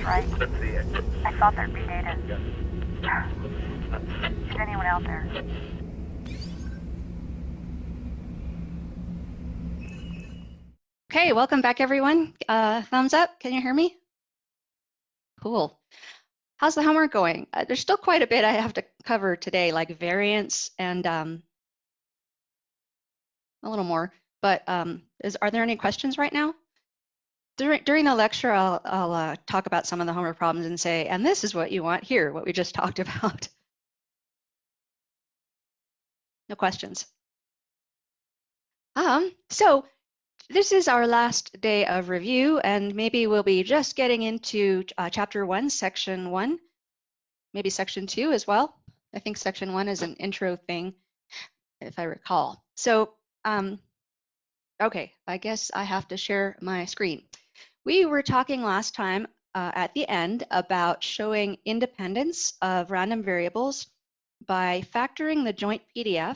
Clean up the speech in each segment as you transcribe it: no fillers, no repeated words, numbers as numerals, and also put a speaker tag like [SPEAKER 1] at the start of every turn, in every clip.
[SPEAKER 1] right? I thought there'd be data. Is anyone out there?
[SPEAKER 2] Okay, welcome back, everyone. Thumbs up. Can you hear me? Cool. How's the homework going? There's still quite a bit I have to cover today, like variance and a little more. But are there any questions right now? During the lecture, I'll talk about some of the homework problems and say, and this is what you want here, what we just talked about. No questions. So this is our last day of review, and maybe we'll be just getting into chapter 1, section 1, maybe section 2 as well. I think section 1 is an intro thing, if I recall. So, okay, I guess I have to share my screen. We were talking last time at the end about showing independence of random variables by factoring the joint PDF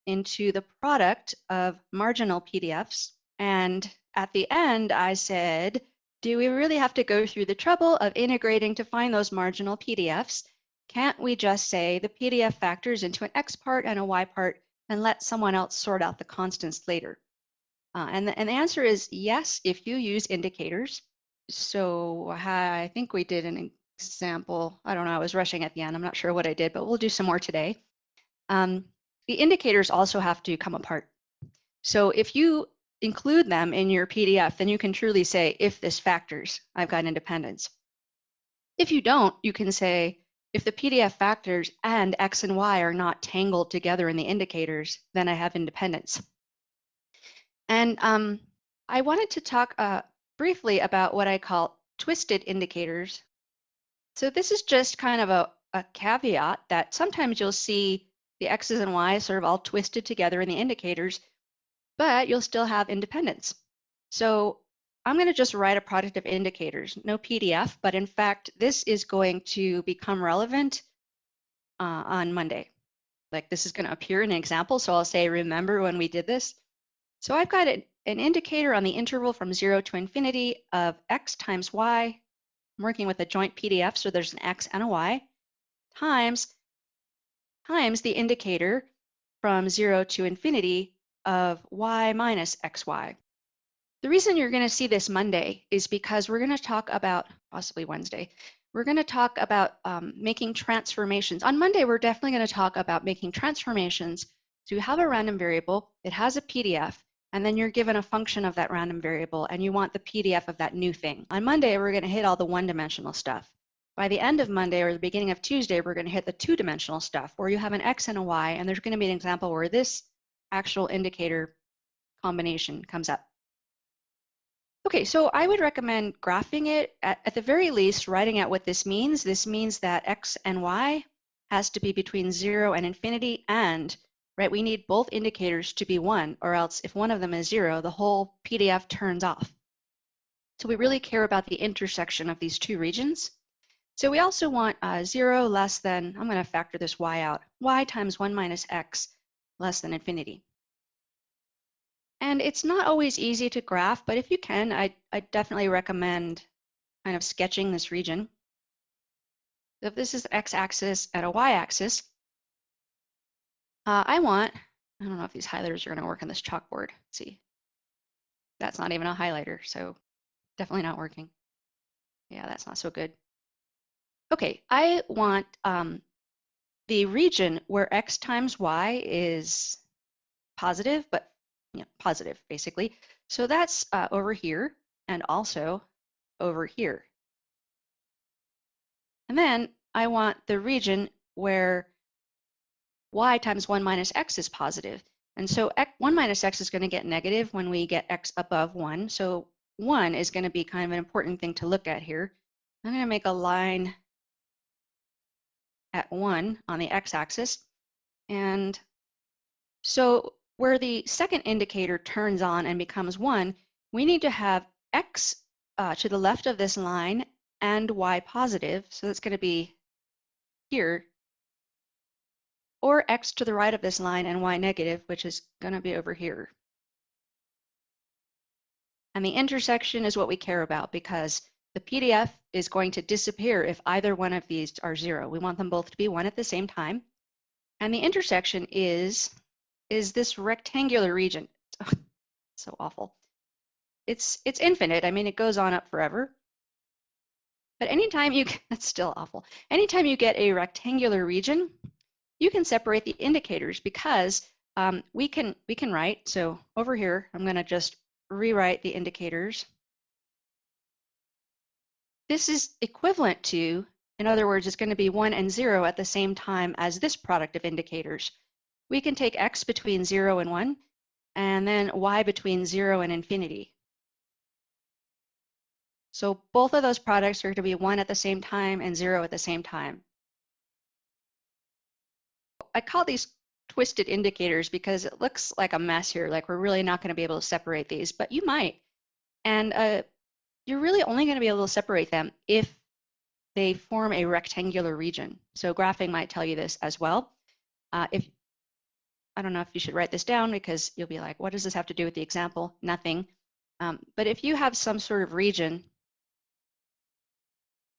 [SPEAKER 2] into the product of marginal PDFs. And at the end, I said, do we really have to go through the trouble of integrating to find those marginal PDFs? Can't we just say the PDF factors into an X part and a Y part and let someone else sort out the constants later? And the answer is yes, if you use indicators. So I think we did an example. I don't know, I was rushing at the end. I'm not sure what I did, but we'll do some more today. The indicators also have to come apart. So if you include them in your PDF, then you can truly say, if this factors, I've got independence. If you don't, you can say, if the PDF factors and X and Y are not tangled together in the indicators, then I have independence. And I wanted to talk briefly about what I call twisted indicators. So this is just kind of a caveat that sometimes you'll see the X's and Y's sort of all twisted together in the indicators, but you'll still have independence. So I'm going to just write a product of indicators, no PDF, but in fact, this is going to become relevant on Monday. Like this is going to appear in an example. So I'll say, remember when we did this? So I've got an indicator on the interval from 0 to infinity of X times Y. I'm working with a joint PDF, so there's an X and a Y, times the indicator from 0 to infinity of Y minus XY. The reason you're going to see this Monday is because we're going to talk about, possibly Wednesday, we're going to talk about making transformations. On Monday, we're definitely going to talk about making transformations. So you have a random variable, it has a PDF, and then you're given a function of that random variable, and you want the PDF of that new thing. On Monday, we're going to hit all the one-dimensional stuff. By the end of Monday or the beginning of Tuesday, we're going to hit the two-dimensional stuff, where you have an X and a Y, and there's going to be an example where this actual indicator combination comes up. Okay, so I would recommend graphing it, at the very least, writing out what this means. This means that X and Y has to be between 0 and infinity, and right, we need both indicators to be 1, or else if one of them is 0, the whole PDF turns off. So we really care about the intersection of these two regions. So we also want 0 less than, I'm going to factor this Y out, Y times 1 minus X less than infinity. And it's not always easy to graph, but if you can, I definitely recommend kind of sketching this region. So if this is X-axis and a Y-axis, I don't know if these highlighters are going to work on this chalkboard. Let's see, that's not even a highlighter, so definitely not working. Yeah, that's not so good. Okay, I want the region where X times Y is positive, but positive basically. So that's over here and also over here. And then I want the region where Y times 1 minus X is positive. And so 1 minus X is going to get negative when we get X above 1. So 1 is going to be kind of an important thing to look at here. I'm going to make a line at 1 on the X-axis. And so where the second indicator turns on and becomes 1, we need to have X to the left of this line and Y positive. So that's going to be here, or X to the right of this line and Y negative, which is going to be over here. And the intersection is what we care about, because the PDF is going to disappear if either one of these are 0. We want them both to be 1 at the same time. And the intersection is this rectangular region. So awful. It's infinite. I mean, it goes on up forever. But anytime you, that's still awful. Anytime you get a rectangular region, you can separate the indicators because we can write. So over here, I'm going to just rewrite the indicators. This is equivalent to, in other words, it's going to be 1 and 0 at the same time as this product of indicators. We can take x between 0 and 1, and then y between 0 and infinity. So both of those products are going to be 1 at the same time and 0 at the same time. I call these twisted indicators because it looks like a mess here, like we're really not going to be able to separate these, but you might. And you're really only going to be able to separate them if they form a rectangular region. So graphing might tell you this as well. If I don't know if you should write this down because you'll be like, what does this have to do with the example? Nothing. But if you have some sort of region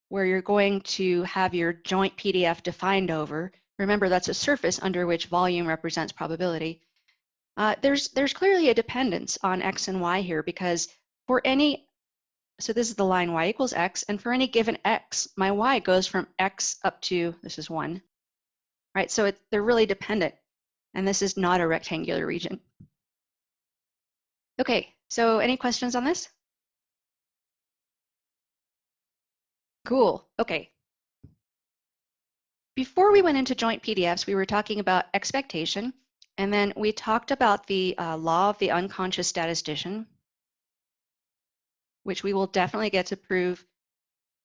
[SPEAKER 2] where you're going to have your joint PDF defined over, remember that's a surface under which volume represents probability. There's clearly a dependence on x and y here because for any, so this is the line y equals x, and for any given x, my y goes from x up to, this is 1, right? So they're really dependent, and this is not a rectangular region. Okay, so any questions on this? Cool, okay. Before we went into joint PDFs, we were talking about expectation, and then we talked about the law of the unconscious statistician, which we will definitely get to prove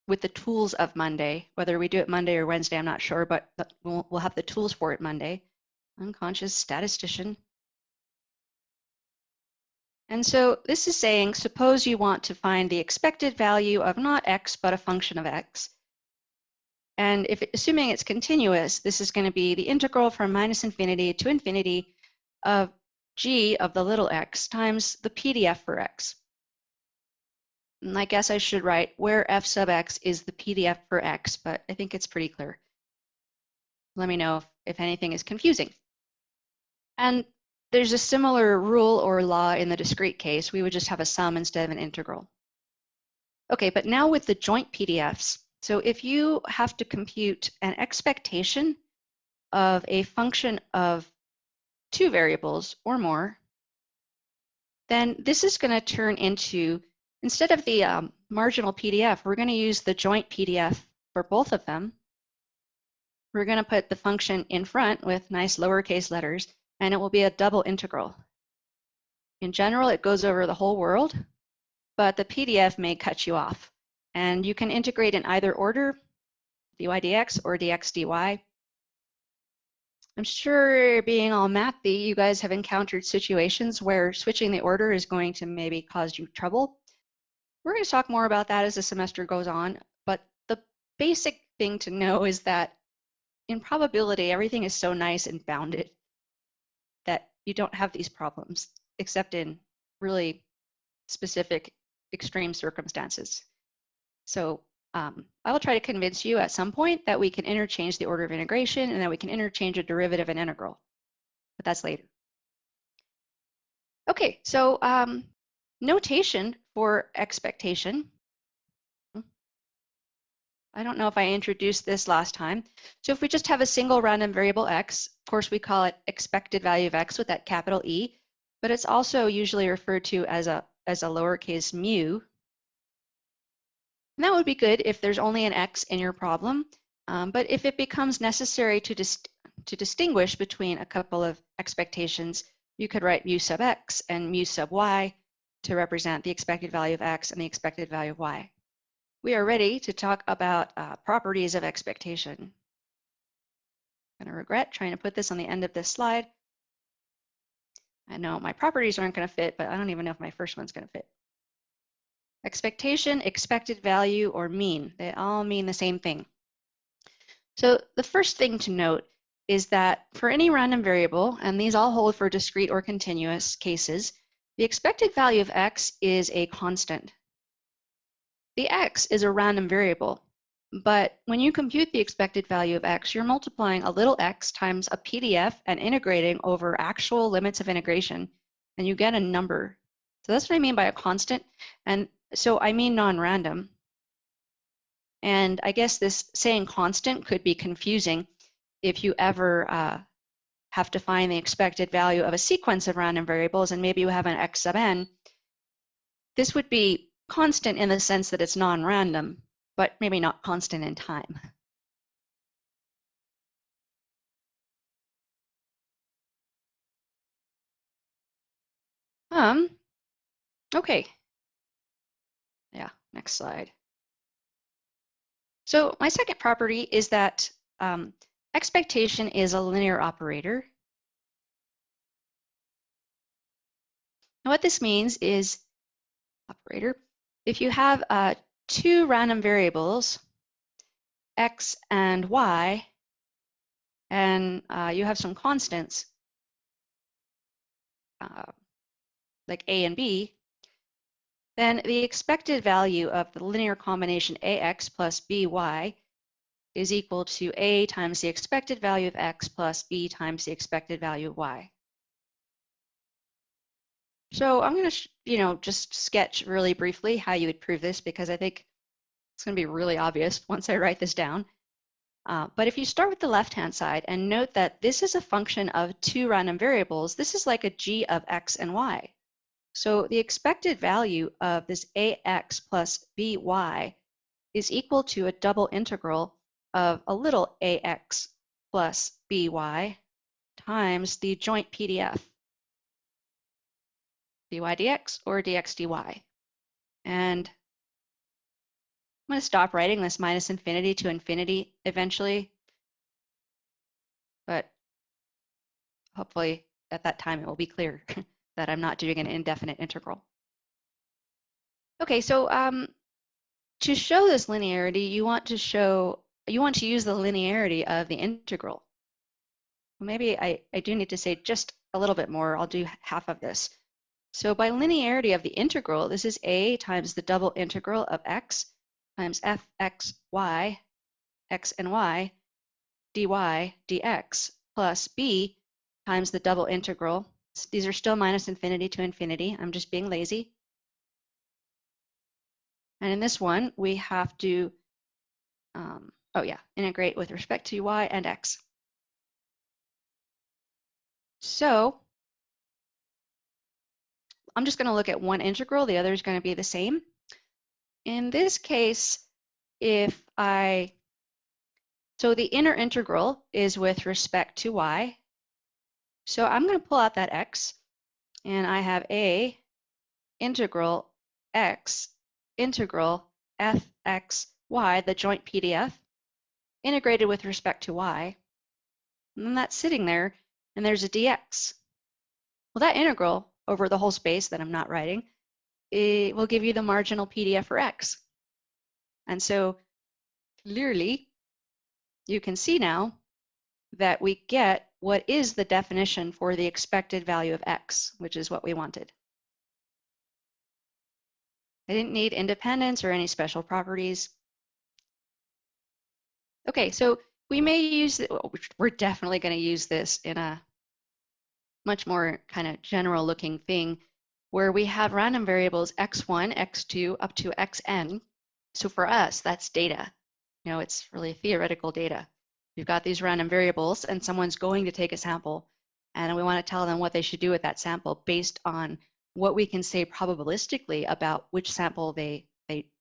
[SPEAKER 2] with the tools of Monday. Whether we do it Monday or Wednesday, I'm not sure, but we'll have the tools for it Monday. Unconscious statistician. And so this is saying, suppose you want to find the expected value of not x, but a function of x. And assuming it's continuous, this is going to be the integral from minus infinity to infinity of g of the little x times the PDF for x. And I guess I should write where f sub x is the PDF for x, but I think it's pretty clear. Let me know if anything is confusing. And there's a similar rule or law in the discrete case. We would just have a sum instead of an integral. Okay, but now with the joint PDFs, so if you have to compute an expectation of a function of 2 variables or more, then this is going to turn into, instead of the marginal PDF, we're going to use the joint PDF for both of them. We're going to put the function in front with nice lowercase letters, and it will be a double integral. In general, it goes over the whole world, but the PDF may cut you off. And you can integrate in either order, dy dx or dx dy. I'm sure being all mathy, you guys have encountered situations where switching the order is going to maybe cause you trouble. We're going to talk more about that as the semester goes on, but the basic thing to know is that in probability, everything is so nice and bounded that you don't have these problems, except in really specific extreme circumstances. So I will try to convince you at some point that we can interchange the order of integration and that we can interchange a derivative and integral, but that's later. Okay, so notation for expectation. I don't know if I introduced this last time. So if we just have a single random variable x, of course we call it expected value of x with that capital E, but it's also usually referred to as a lowercase mu. And that would be good if there's only an x in your problem, but if it becomes necessary to distinguish between a couple of expectations, you could write mu sub x and mu sub y to represent the expected value of x and the expected value of y. We are ready to talk about properties of expectation. I'm going to regret trying to put this on the end of this slide. I know my properties aren't going to fit, but I don't even know if my first one's going to fit. Expectation, expected value, or mean, they all mean the same thing. So the first thing to note is that for any random variable, and these all hold for discrete or continuous cases, the expected value of x is a constant. The x is a random variable, but when you compute the expected value of x, you're multiplying a little x times a PDF and integrating over actual limits of integration, and you get a number. So that's what I mean by a constant. And so I mean non-random. And I guess this saying constant could be confusing if you ever have to find the expected value of a sequence of random variables, and maybe you have an x sub n. This would be constant in the sense that it's non-random, but maybe not constant in time. Okay. Yeah, next slide. So my second property is that expectation is a linear operator. Now what this means is, if you have two random variables, x and y, and you have some constants, like a and b, then the expected value of the linear combination ax plus by is equal to a times the expected value of x plus b times the expected value of y. So I'm going to, just sketch really briefly how you would prove this, because I think it's going to be really obvious once I write this down. But if you start with the left-hand side and note that this is a function of two random variables, this is like a g of x and y. So the expected value of this ax plus by is equal to a double integral of a little ax plus by times the joint PDF, dy dx or dx dy. And I'm going to stop writing this minus infinity to infinity eventually, but hopefully at that time it will be clear that I'm not doing an indefinite integral. Okay, so to show this linearity, you want to use the linearity of the integral. Maybe I do need to say just a little bit more. I'll do half of this. So by linearity of the integral, this is a times the double integral of x times fxy, x and y, dy dx, plus b times the double integral. These are still minus infinity to infinity. I'm just being lazy. And in this one, we have to, integrate with respect to y and x. So I'm just going to look at one integral. The other is going to be the same. In this case, so the inner integral is with respect to y. So I'm going to pull out that x, and I have a integral x integral fxy, the joint PDF, integrated with respect to y. And then that's sitting there, and there's a dx. Well, that integral over the whole space that I'm not writing, it will give you the marginal PDF for x. And so clearly, you can see now that we get what is the definition for the expected value of x, which is what we wanted. I didn't need independence or any special properties. Okay, so we may use, we're definitely going to use this in a much more kind of general looking thing where we have random variables x1, x2, up to xn. So for us, that's data. It's really theoretical data. We've got these random variables and someone's going to take a sample, and we want to tell them what they should do with that sample based on what we can say probabilistically about which sample they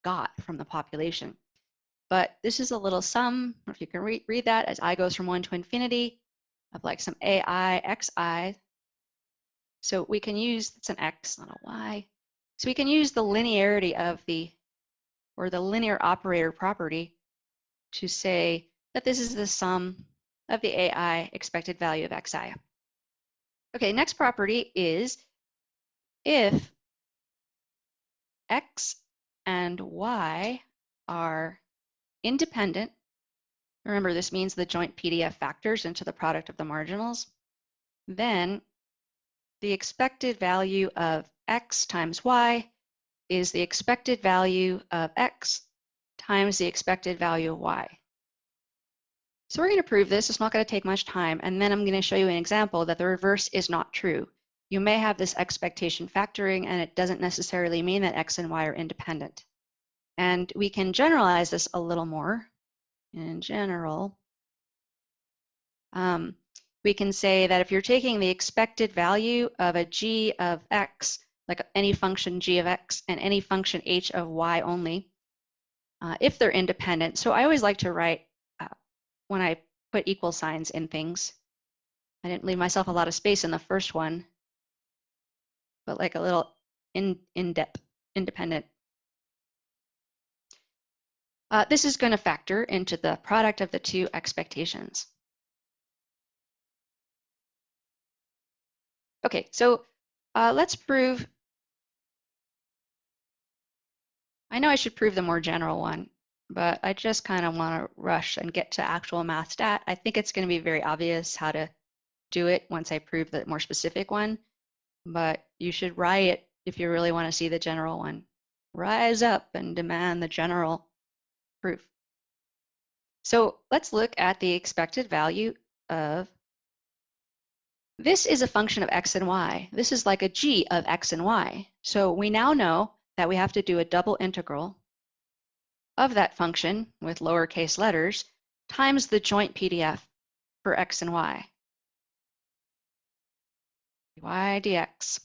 [SPEAKER 2] got from the population. But this is a little sum, if you can read that, as I goes from 1 to infinity, of like some ai, xi. So we can use, it's an x, not a y. So we can use the linearity of the linear operator property to say that this is the sum of the ai expected value of xi. Okay, next property is if x and y are independent. Remember, this means the joint PDF factors into the product of the marginals. Then the expected value of x times y is the expected value of x times the expected value of y. So we're going to prove this. It's not going to take much time. And then I'm going to show you an example that the reverse is not true. You may have this expectation factoring, and it doesn't necessarily mean that x and y are independent. And we can generalize this a little more. In general, we can say that if you're taking the expected value of a g of x, like any function g of x and any function h of y only, if they're independent. So I always like to write when I put equal signs in things. I didn't leave myself a lot of space in the first one, but like a little in-depth independent. This is going to factor into the product of the two expectations. Okay, so let's prove. I know I should prove the more general one, but I just kind of want to rush and get to actual math stat. I think it's going to be very obvious how to do it once I prove the more specific one, but you should write if you really want to see the general one. Rise up and demand the general proof. So let's look at the expected value of, this is a function of x and y. This is like a g of x and y. So we now know that we have to do a double integral of that function with lowercase letters times the joint PDF for x and y. Y dx.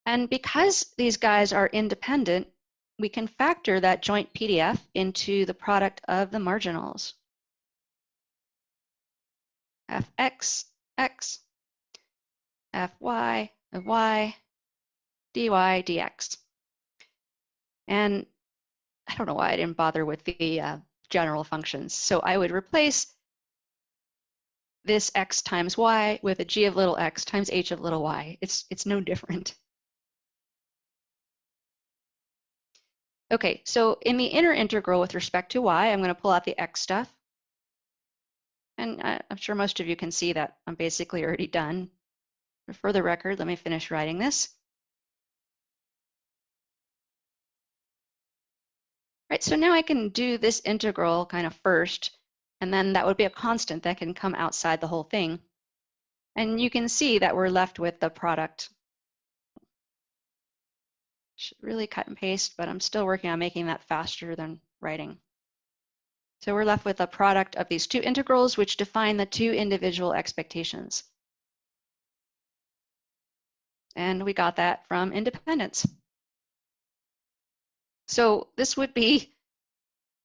[SPEAKER 2] And because these guys are independent, we can factor that joint PDF into the product of the marginals. Fx, x, Fy of y, dy dx. And I don't know why I didn't bother with the general functions. So I would replace this x times y with a g of little x times h of little y. It's no different. Okay, so in the inner integral with respect to y, I'm going to pull out the x stuff. And I'm sure most of you can see that I'm basically already done. For the record, let me finish writing this. Right, so now I can do this integral kind of first, and then that would be a constant that can come outside the whole thing. And you can see that we're left with the product. Should really cut and paste, but I'm still working on making that faster than writing. So we're left with a product of these two integrals, which define the two individual expectations. And we got that from independence. So this would be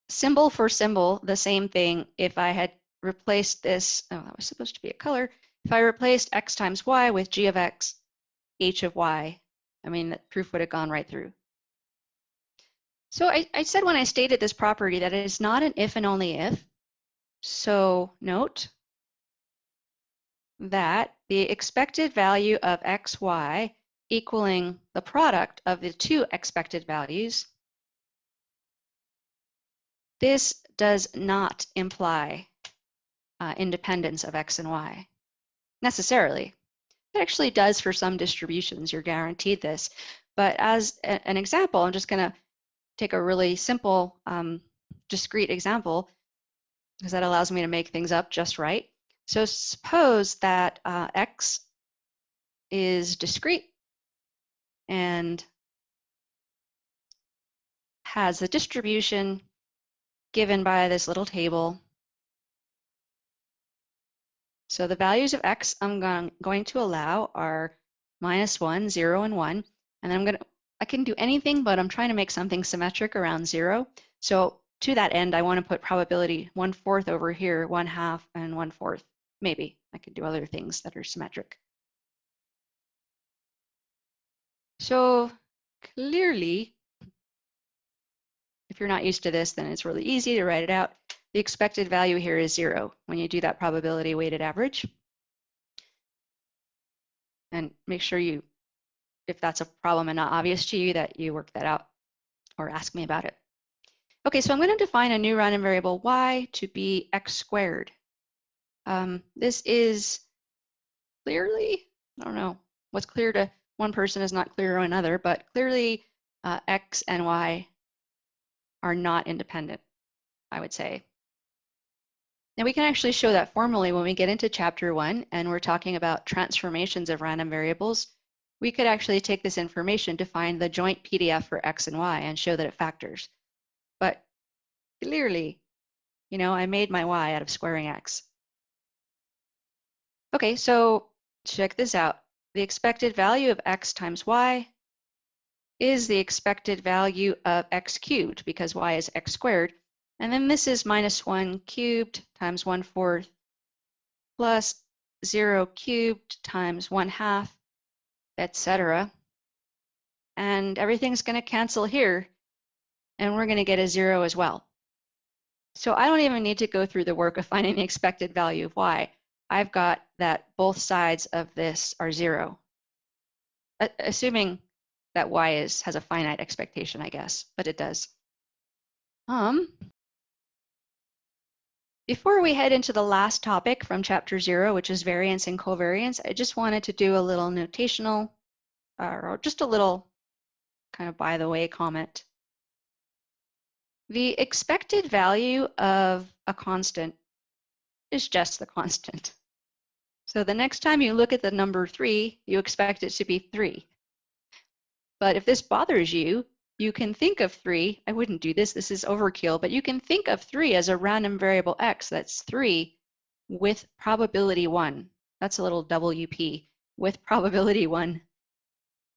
[SPEAKER 2] symbol for symbol the same thing if I had replaced this. Oh, that was supposed to be a color. If I replaced x times y with g of x, h of y, I mean, that proof would have gone right through. So I said when I stated this property that it is not an if and only if. So note that the expected value of xy equaling the product of the two expected values, this does not imply independence of x and y necessarily. It actually does for some distributions. You're guaranteed this. But as an example, I'm just going to take a really simple discrete example because that allows me to make things up just right. So suppose that x is discrete and has a distribution given by this little table. So the values of x I'm going to allow are -1, 0, and 1. And then I can do anything, but I'm trying to make something symmetric around 0. So to that end, I want to put probability 1/4 over here, 1/2, and 1/4. Maybe I could do other things that are symmetric. So clearly, if you're not used to this, then it's really easy to write it out. The expected value here is 0 when you do that probability weighted average. And make sure you, if that's a problem and not obvious to you, that you work that out or ask me about it. Okay, so I'm going to define a new random variable y to be x squared. This is clearly, I don't know, what's clear to one person is not clear to another, but clearly X and Y are not independent, I would say. Now we can actually show that formally when we get into chapter 1 and we're talking about transformations of random variables. We could actually take this information to find the joint PDF for X and Y and show that it factors. But clearly, you know, I made my Y out of squaring X. Okay, so check this out. The expected value of X times Y is the expected value of X cubed because Y is X squared. And then this is -1 cubed times 1/4 plus 0 cubed times 1/2, etc. And everything's going to cancel here, and we're going to get a 0 as well. So I don't even need to go through the work of finding the expected value of Y. I've got that both sides of this are 0, assuming that Y has a finite expectation, I guess, but it does. Before we head into the last topic from chapter 0, which is variance and covariance, I just wanted to do a little notational, or just a little kind of by the way comment. The expected value of a constant is just the constant. So the next time you look at the number 3, you expect it to be 3. But if this bothers you, you can think of 3, I wouldn't do this, this is overkill, but you can think of 3 as a random variable X, that's 3 with probability 1. That's a little WP, with probability 1.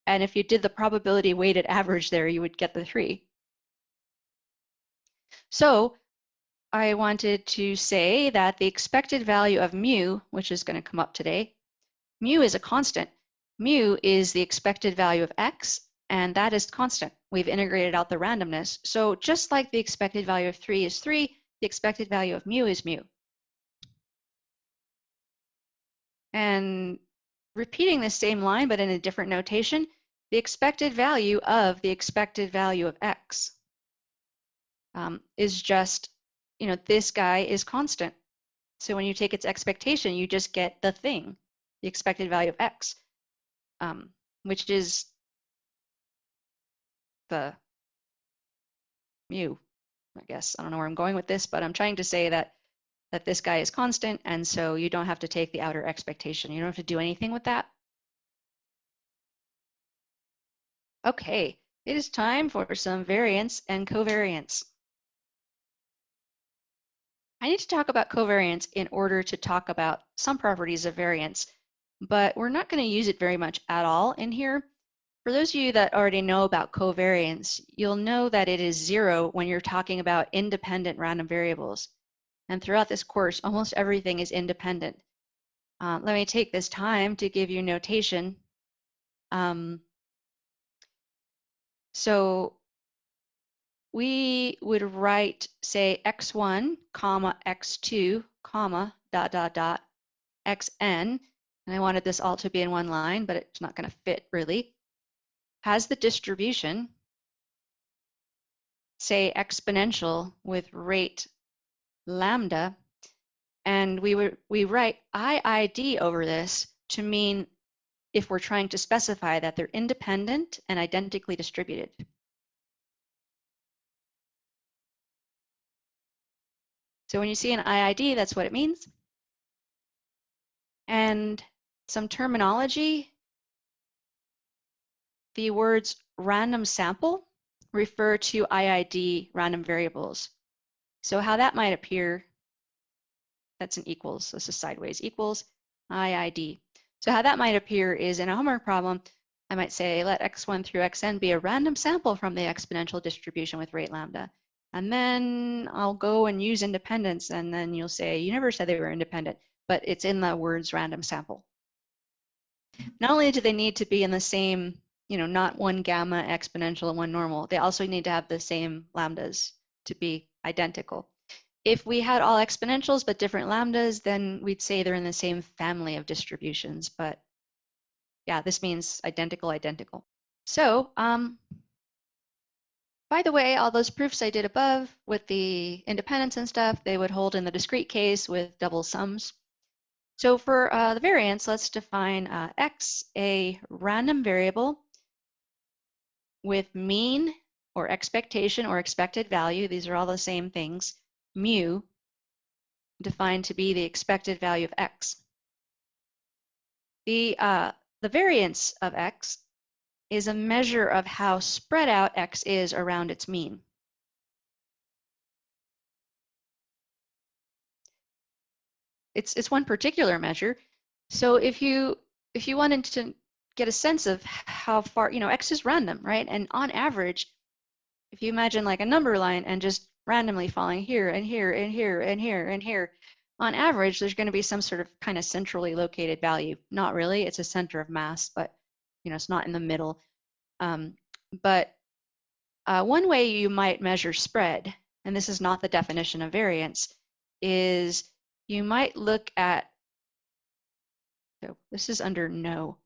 [SPEAKER 2] And if you did the probability weighted average there, you would get the 3. So I wanted to say that the expected value of mu, which is going to come up today, mu is a constant. Mu is the expected value of X, and that is constant. We've integrated out the randomness. So just like the expected value of 3 is 3, the expected value of mu is mu. And repeating the same line, but in a different notation, the expected value of the expected value of X is just, you know, this guy is constant. So when you take its expectation, you just get the thing, the expected value of X, which is the mu, I guess. I don't know where I'm going with this, but I'm trying to say that this guy is constant, and so you don't have to take the outer expectation. You don't have to do anything with that. Okay, it is time for some variance and covariance. I need to talk about covariance in order to talk about some properties of variance, but we're not going to use it very much at all in here. For those of you that already know about covariance, you'll know that it is 0 when you're talking about independent random variables. And throughout this course, almost everything is independent. Let me take this time to give you notation. So we would write, say, x1, comma, x2, comma, dot, dot, dot, xn. And I wanted this all to be in one line, but it's not going to fit really. Has the distribution, say, exponential with rate lambda, and we write IID over this to mean if we're trying to specify that they're independent and identically distributed. So when you see an IID, that's what it means. And some terminology, the words random sample refer to IID random variables. So how that might appear, that's an equals, this is sideways, equals IID. So how that might appear is in a homework problem, I might say let x1 through xn be a random sample from the exponential distribution with rate lambda. And then I'll go and use independence, and then you'll say, you never said they were independent, but it's in the words random sample. Not only do they need to be in the same, you know, not one gamma exponential and one normal, they also need to have the same lambdas to be identical. If we had all exponentials but different lambdas, then we'd say they're in the same family of distributions. But yeah, this means identical, identical. So by the way, all those proofs I did above with the independence and stuff, they would hold in the discrete case with double sums. So for the variance, let's define x, a random variable with mean or expectation or expected value, these are all the same things, mu, defined to be the expected value of x. The variance of x is a measure of how spread out x is around its mean. It's one particular measure. So if you wanted to get a sense of how far, x is random, right? And on average, if you imagine like a number line and just randomly falling here and here and here and here and here, on average, there's going to be some sort of kind of centrally located value. Not really, it's a center of mass, but it's not in the middle. But one way you might measure spread, and this is not the definition of variance, is you might look at, so this is under no,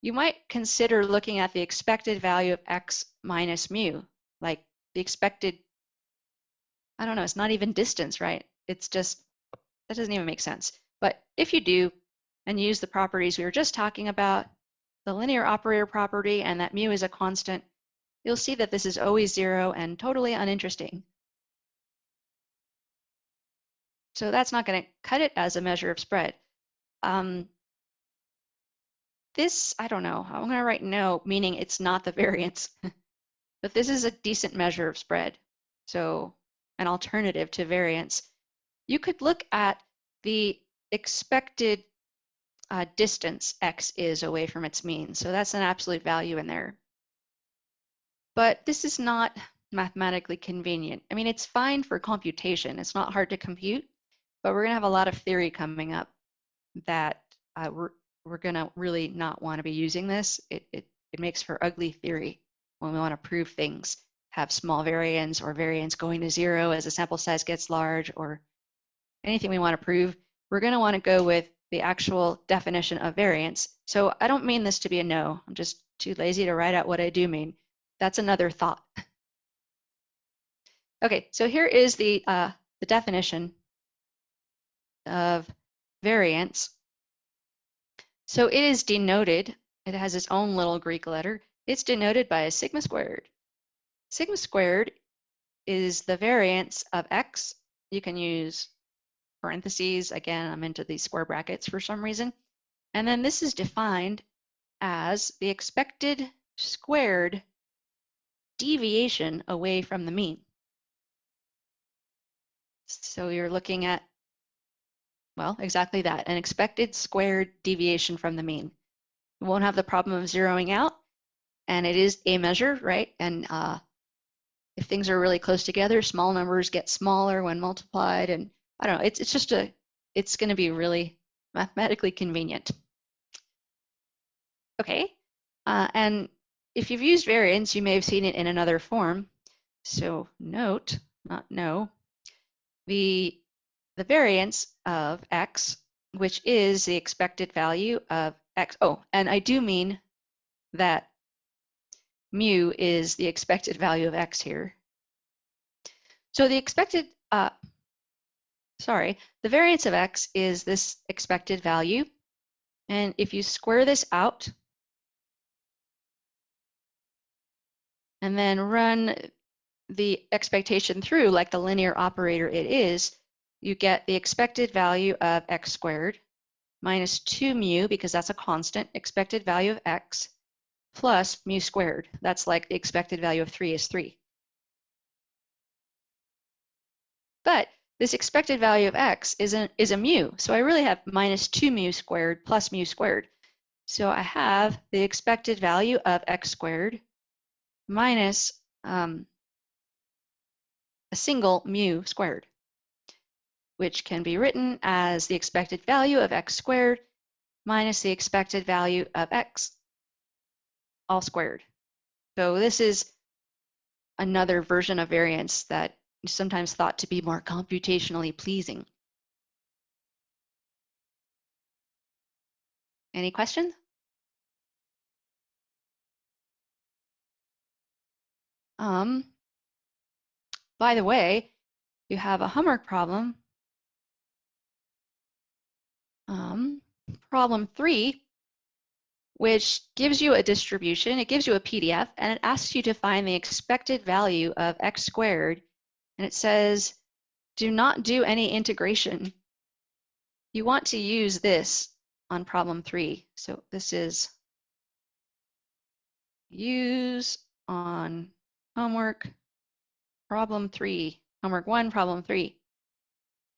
[SPEAKER 2] you might consider looking at the expected value of x minus mu, like the expected, I don't know, it's not even distance, right? It's just, that doesn't even make sense. But if you do, and use the properties we were just talking about, the linear operator property and that mu is a constant, you'll see that this is always 0 and totally uninteresting. So that's not going to cut it as a measure of spread. This, I don't know, I'm going to write no, meaning it's not the variance. But this is a decent measure of spread. So an alternative to variance. You could look at the expected distance x is away from its mean. So that's an absolute value in there. But this is not mathematically convenient. I mean, it's fine for computation. It's not hard to compute, but we're going to have a lot of theory coming up that we're going to really not want to be using this. It makes for ugly theory when we want to prove things, have small variance or variance going to 0 as the sample size gets large, or anything we want to prove. We're going to want to go with the actual definition of variance. So I don't mean this to be a no. I'm just too lazy to write out what I do mean. That's another thought. Okay, so here is the definition of variance. So it is denoted, it has its own little Greek letter. It's denoted by a sigma squared. Sigma squared is the variance of x. You can use parentheses. Again, I'm into these square brackets for some reason. And then this is defined as the expected squared deviation away from the mean. So you're looking at, well, exactly that, an expected squared deviation from the mean. We won't have the problem of zeroing out, and it is a measure, right? And if things are really close together, small numbers get smaller when multiplied, and I don't know, it's going to be really mathematically convenient. Okay, and if you've used variance, you may have seen it in another form. So note, not no, the variance of x, which is the expected value of x. Oh, and I do mean that mu is the expected value of x here. So the expected, the variance of x is this expected value. And if you square this out and then run the expectation through like the linear operator it is, you get the expected value of x squared minus 2 mu, because that's a constant, expected value of x, plus mu squared. That's like the expected value of 3 is 3. But this expected value of x is a mu, so I really have minus 2 mu squared plus mu squared. So I have the expected value of x squared minus a single mu squared, which can be written as the expected value of x squared minus the expected value of x, all squared. So this is another version of variance that is sometimes thought to be more computationally pleasing. Any questions? By the way, you have a homework problem. Problem 3 which gives you a distribution. It gives you a PDF, and it asks you to find the expected value of x squared. And it says, do not do any integration. You want to use this on problem 3. So this is use on homework problem 3, homework 1, problem 3.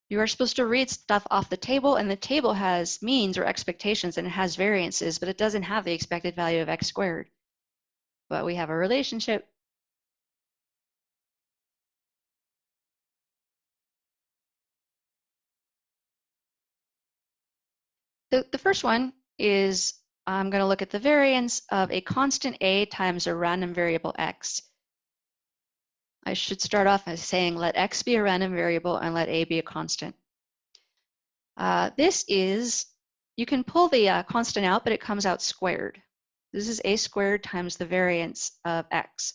[SPEAKER 2] You are supposed to read stuff off the table, and the table has means or expectations, and it has variances, but it doesn't have the expected value of x squared. But we have a relationship. The first one is I'm going to look at the variance of a constant a times a random variable x. I should start off by saying let x be a random variable and let a be a constant. This is, you can pull the constant out, but it comes out squared. This is a squared times the variance of x.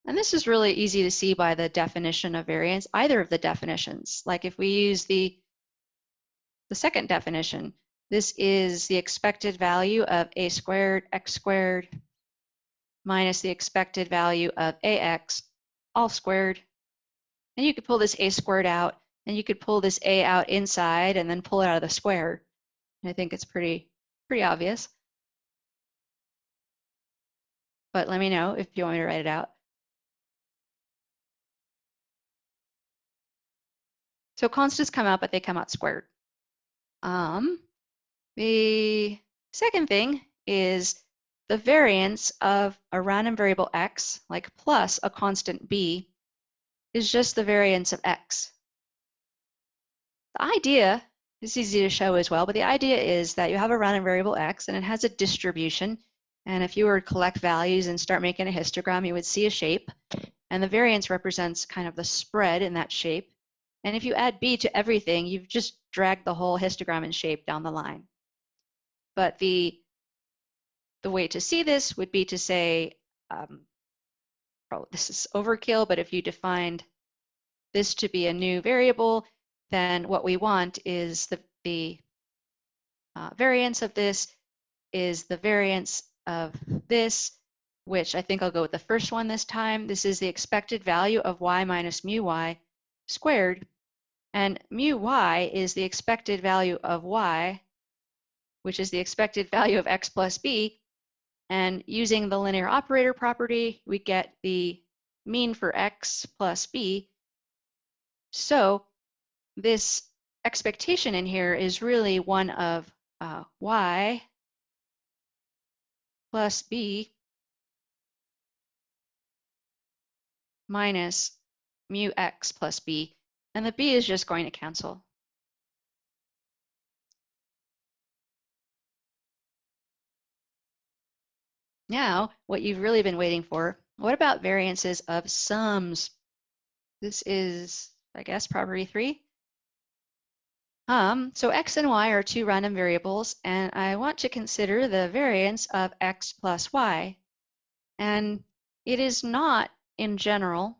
[SPEAKER 2] And this is really easy to see by the definition of variance, either of the definitions. Like if we use the second definition, this is the expected value of a squared x squared minus the expected value of ax all squared. And you could pull this a squared out, and you could pull this a out inside and then pull it out of the square. And I think it's pretty obvious. But let me know if you want me to write it out. So constants come out, but they come out squared. The second thing is the variance of a random variable x, like plus a constant b, is just the variance of x. The idea is easy to show as well, but the idea is that you have a random variable x and it has a distribution. And if you were to collect values and start making a histogram, you would see a shape. And the variance represents kind of the spread in that shape. And if you add b to everything, you've just dragged the whole histogram and shape down the line. But the way to see this would be to say, this is overkill, but if you defined this to be a new variable, then what we want is the variance of this is the variance of this, which I think I'll go with the first one this time. This is the expected value of y minus mu y squared. And mu y is the expected value of y, which is the expected value of x plus b. And using the linear operator property, we get the mean for x plus b. So this expectation in here is really one of y plus b minus mu x plus b. And the b is just going to cancel. Now, what you've really been waiting for, what about variances of sums? This is, I guess, property 3. So x and y are two random variables, and I want to consider the variance of x plus y. And it is not, in general,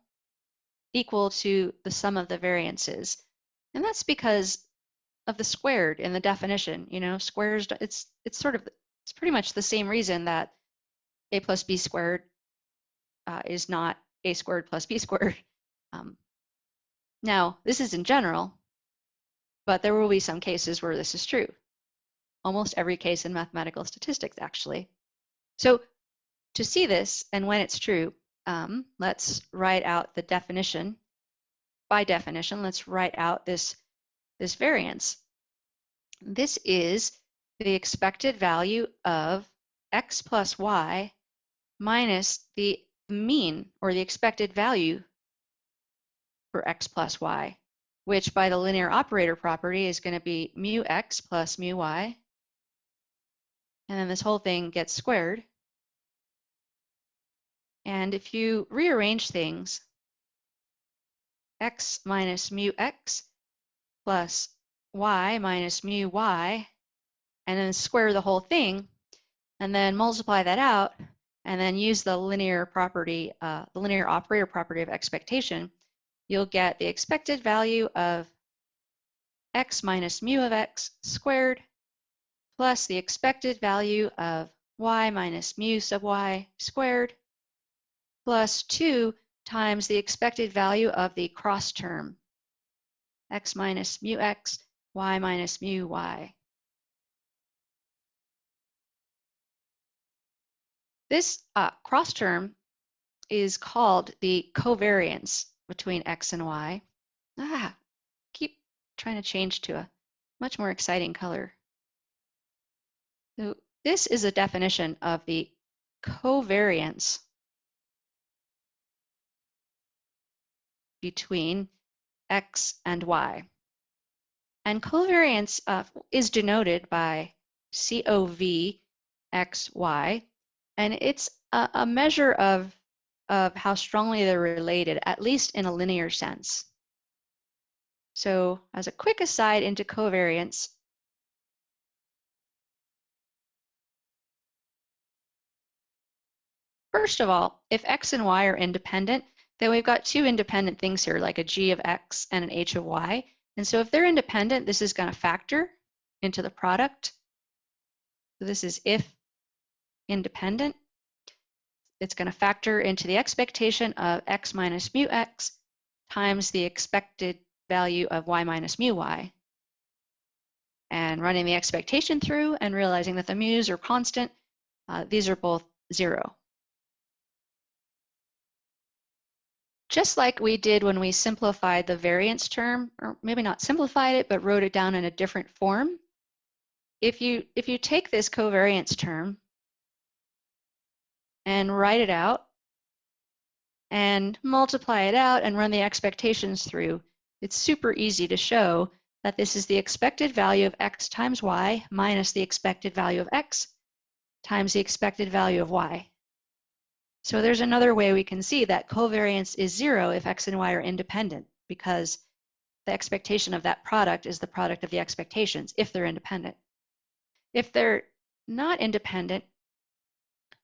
[SPEAKER 2] equal to the sum of the variances. And that's because of the squared in the definition. You know, squares, it's pretty much the same reason that a plus b squared is not a squared plus b squared. Now, this is in general, but there will be some cases where this is true. Almost every case in mathematical statistics, actually. So to see this and when it's true, let's write out the definition. By definition, let's write out this variance. This is the expected value of x plus y minus the mean, or the expected value for x plus y, which by the linear operator property is going to be mu x plus mu y. And then this whole thing gets squared. And if you rearrange things, x minus mu x plus y minus mu y, and then square the whole thing, and then multiply that out, and then use the linear property, the linear operator property of expectation, you'll get the expected value of x minus mu of x squared plus the expected value of y minus mu sub y squared plus 2 times the expected value of the cross term, x minus mu x, y minus mu y. This cross term is called the covariance between x and y. Keep trying to change to a much more exciting color. So this is a definition of the covariance between x and y. And covariance is denoted by COV XY, and it's a measure of how strongly they're related, at least in a linear sense. So as a quick aside into covariance, first of all, if x and y are independent, then we've got two independent things here, like a g of x and an h of y. And so if they're independent, this is going to factor into the product. So this is if independent. It's going to factor into the expectation of x minus mu x times the expected value of y minus mu y. And running the expectation through and realizing that the mu's are constant, these are both 0. Just like we did when we simplified the variance term, or maybe not simplified it, but wrote it down in a different form. If you take this covariance term and write it out and multiply it out and run the expectations through, it's super easy to show that this is the expected value of x times y minus the expected value of x times the expected value of y. So there's another way we can see that covariance is 0 if x and y are independent, because the expectation of that product is the product of the expectations if they're independent. If they're not independent,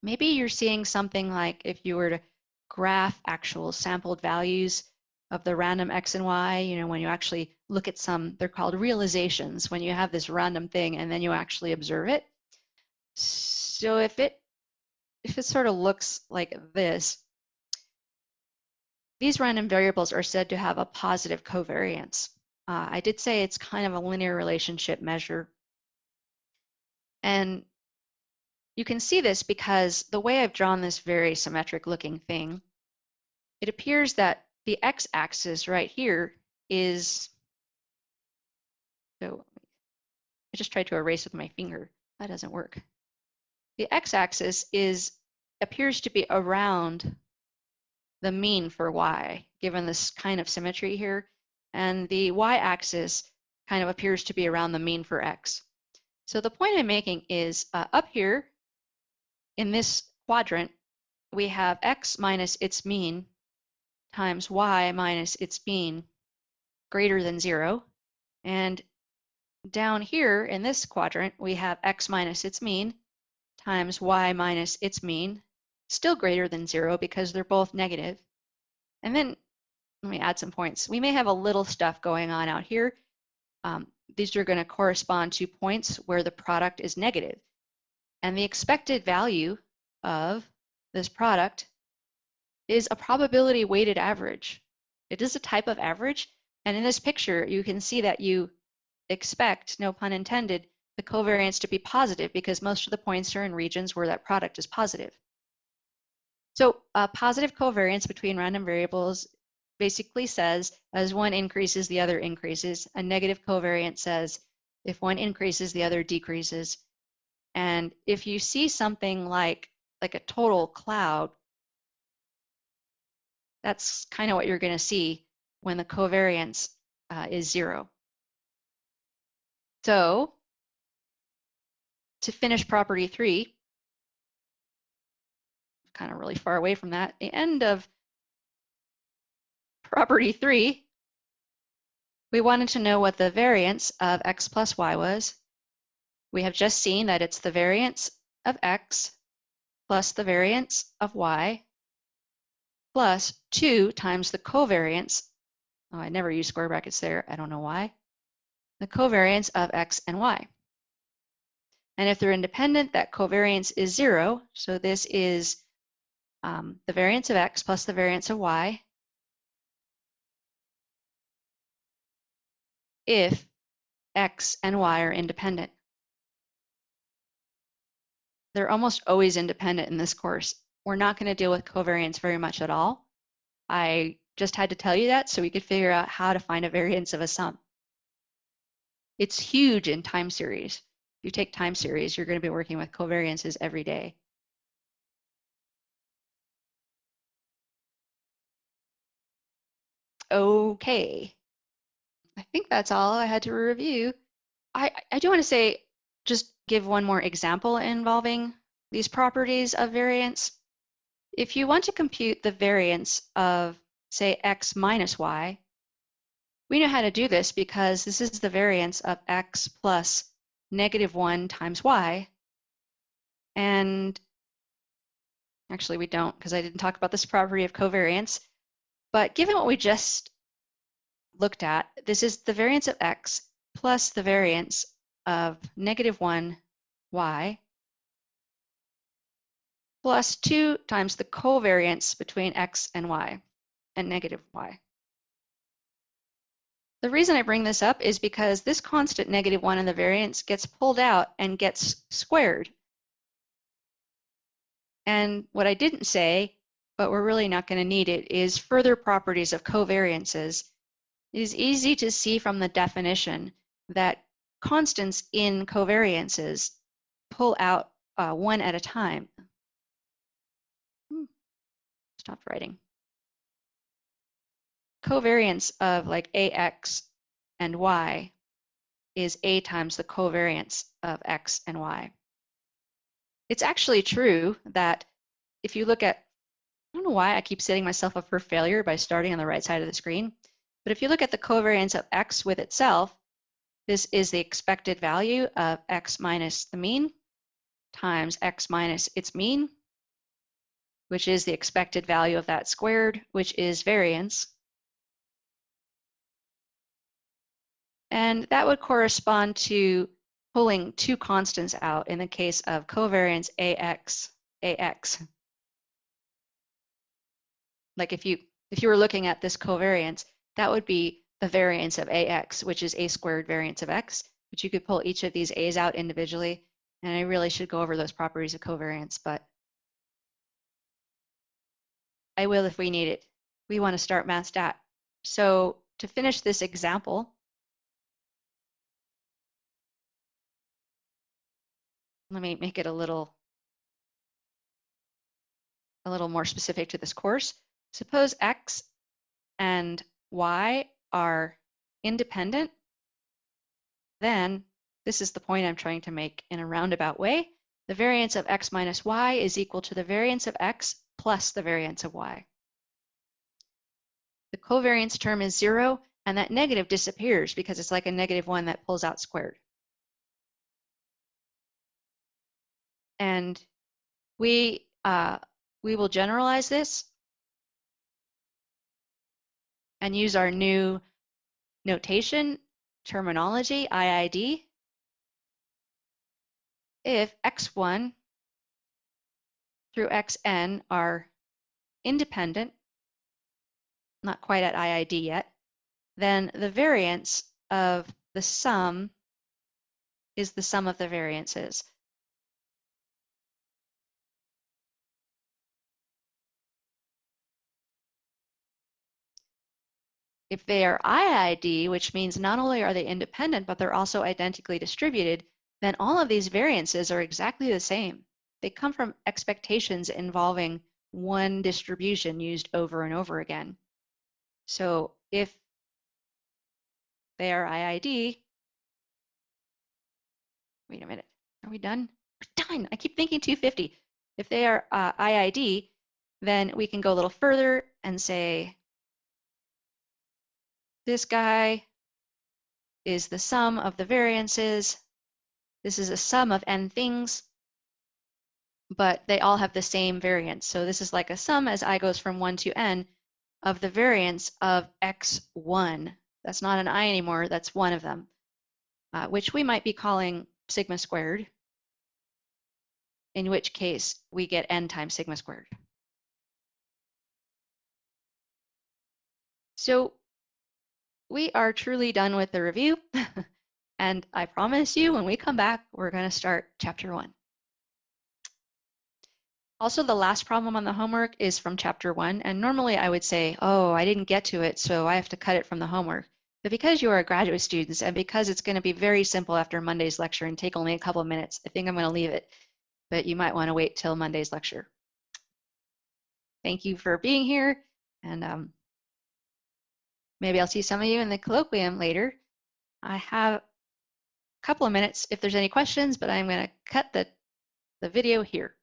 [SPEAKER 2] maybe you're seeing something like if you were to graph actual sampled values of the random x and y, you know, when you actually look at some, they're called realizations, when you have this random thing and then you actually observe it. So if it sort of looks like this, these random variables are said to have a positive covariance. I did say it's kind of a linear relationship measure. And you can see this because the way I've drawn this very symmetric looking thing, it appears that the x-axis right here is, so I just tried to erase with my finger. That doesn't work. The x-axis appears to be around the mean for y, given this kind of symmetry here. And the y-axis kind of appears to be around the mean for x. So the point I'm making is up here in this quadrant, we have x minus its mean times y minus its mean greater than 0. And down here in this quadrant, we have x minus its mean times y minus its mean, still greater than 0 because they're both negative. And then let me add some points. We may have a little stuff going on out here. These are going to correspond to points where the product is negative. And the expected value of this product is a probability weighted average. It is a type of average. And in this picture, you can see that you expect, no pun intended, the covariance to be positive because most of the points are in regions where that product is positive. So a positive covariance between random variables basically says as one increases, the other increases. A negative covariance says if one increases, the other decreases. And if you see something like a total cloud, that's kind of what you're going to see when the covariance is 0. So to finish property 3, kind of really far away from that, the end of property 3, we wanted to know what the variance of x plus y was. We have just seen that it's the variance of x plus the variance of y plus 2 times the covariance. Oh, I never use square brackets there. I don't know why. The covariance of x and y. And if they're independent, that covariance is 0. So this is the variance of x plus the variance of y if x and y are independent. They're almost always independent in this course. We're not going to deal with covariance very much at all. I just had to tell you that so we could figure out how to find a variance of a sum. It's huge in time series. If you take time series, you're going to be working with covariances every day. Okay. I think that's all I had to review. I do want to say, just give one more example involving these properties of variance. If you want to compute the variance of, say, x minus y, we know how to do this because this is the variance of x plus -1 times y. And actually we don't, because I didn't talk about this property of covariance. But given what we just looked at, this is the variance of x plus the variance of -1 y plus 2 times the covariance between x and y and -y. The reason I bring this up is because this constant -1 in the variance gets pulled out and gets squared. And what I didn't say, but we're really not going to need it, is further properties of covariances. It is easy to see from the definition that constants in covariances pull out one at a time. Stopped writing. Covariance of like ax and y is a times the covariance of x and y. It's actually true that if you look at, I don't know why I keep setting myself up for failure by starting on the right side of the screen, but if you look at the covariance of x with itself, this is the expected value of x minus the mean times x minus its mean, which is the expected value of that squared, which is variance. And that would correspond to pulling two constants out in the case of covariance ax. Like if you were looking at this covariance, that would be the variance of ax, which is a squared variance of x, but you could pull each of these a's out individually. And I really should go over those properties of covariance, but I will if we need it. We want to start math stat. So to finish this example, let me make it a little more specific to this course. Suppose x and y are independent, then this is the point I'm trying to make in a roundabout way. The variance of x minus y is equal to the variance of x plus the variance of y. The covariance term is 0, and that negative disappears because it's like a -1 that pulls out squared. And we will generalize this and use our new notation terminology, IID, if x1 through xn are independent, not quite at IID yet, then the variance of the sum is the sum of the variances. If they are IID, which means not only are they independent, but they're also identically distributed, then all of these variances are exactly the same. They come from expectations involving one distribution used over and over again. So if they are IID, wait a minute, are we done? We're done. I keep thinking 250. If they are IID, then we can go a little further and say this guy is the sum of the variances. This is a sum of n things, but they all have the same variance. So this is like a sum as I goes from 1 to n of the variance of x1. That's not an I anymore, that's one of them, which we might be calling sigma squared. in which case we get n times sigma squared. So we are truly done with the review. And I promise you, when we come back, we're going to start chapter 1. Also, the last problem on the homework is from chapter 1. And normally I would say, oh, I didn't get to it, so I have to cut it from the homework. But because you are graduate students and because it's going to be very simple after Monday's lecture and take only a couple of minutes, I think I'm going to leave it. But you might want to wait till Monday's lecture. Thank you for being here. And maybe I'll see some of you in the colloquium later. I have a couple of minutes if there's any questions, but I'm going to cut the video here.